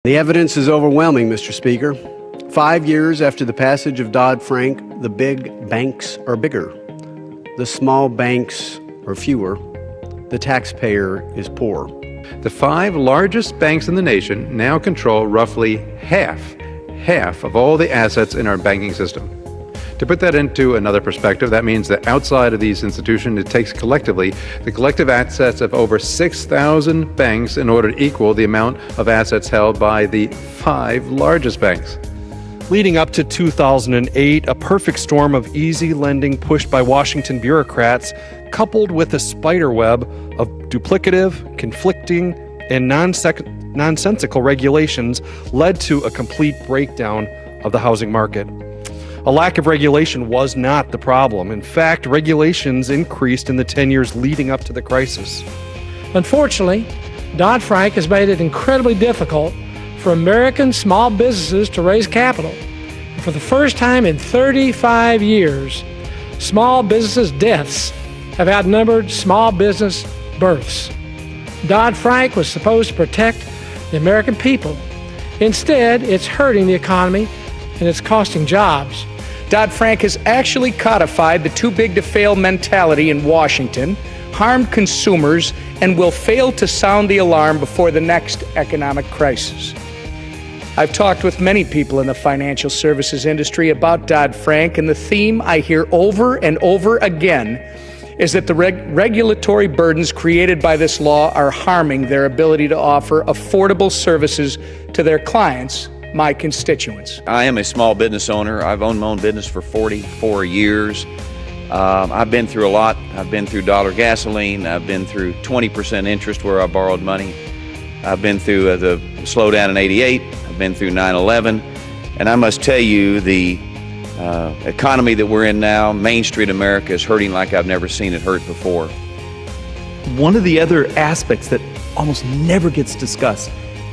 The evidence is overwhelming, Mr. Speaker. 5 years after the passage of Dodd-Frank, the big banks are bigger. The small banks are fewer. The taxpayer is poor. The 5 largest banks in the nation now control roughly half of all the assets in our banking system. To put that into another perspective, that means that outside of these institutions, it takes collectively the collective assets of over 6,000 banks in order to equal the amount of assets held by the 5 largest banks. Leading up to 2008, a perfect storm of easy lending pushed by Washington bureaucrats, coupled with a spiderweb of duplicative, conflicting, and nonsensical regulations, led to a complete breakdown of the housing market. A lack of regulation was not the problem. In fact, regulations increased in the 10 years leading up to the crisis. Unfortunately, Dodd-Frank has made it incredibly difficult for American small businesses to raise capital. And for the first time in 35 years, small businesses' deaths have outnumbered small business births. Dodd-Frank was supposed to protect the American people. Instead, it's hurting the economy and it's costing jobs. Dodd-Frank has actually codified the too-big-to-fail mentality in Washington, harmed consumers, and will fail to sound the alarm before the next economic crisis. I've talked with many people in the financial services industry about Dodd-Frank, and the theme I hear over and over again is that the regulatory burdens created by this law are harming their ability to offer affordable services to their clients, my constituents. I am a small business owner. I've owned my own business for 44 years. I've been through a lot. I've been through dollar gasoline. I've been through 20% interest where I borrowed money. I've been through the slowdown in '88. I've been through 9/11. And I must tell you, the economy that we're in now, Main Street America, is hurting like I've never seen it hurt before. One of the other aspects that almost never gets discussed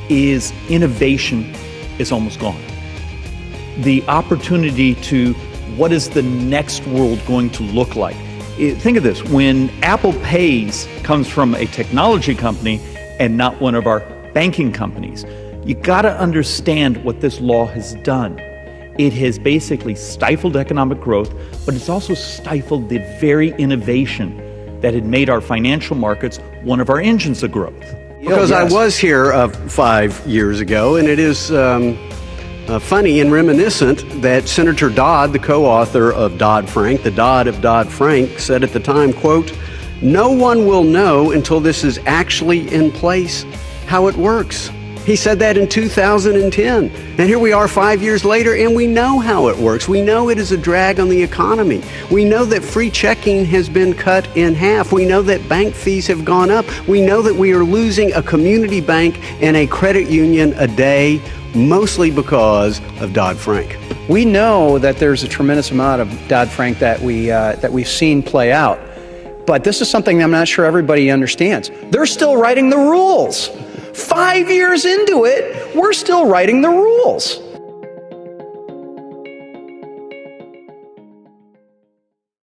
is innovation is almost gone. The opportunity to what is the next world going to look like? Think of this, when Apple Pays comes from a technology company and not one of our banking companies, you gotta understand what this law has done. It has basically stifled economic growth, but it's also stifled the very innovation that had made our financial markets one of our engines of growth. Because I was here 5 years ago, and it is funny and reminiscent that Senator Dodd, the co-author of Dodd-Frank, the Dodd of Dodd-Frank, said at the time, quote, "No one will know until this is actually in place how it works." He said that in 2010. And here we are 5 years later, and we know how it works. We know it is a drag on the economy. We know that free checking has been cut in half. We know that bank fees have gone up. We know that we are losing a community bank and a credit union a day, mostly because of Dodd-Frank. We know that there's a tremendous amount of Dodd-Frank that we've seen play out, but this is something I'm not sure everybody understands. They're still writing the rules. 5 years into it, we're still writing the rules.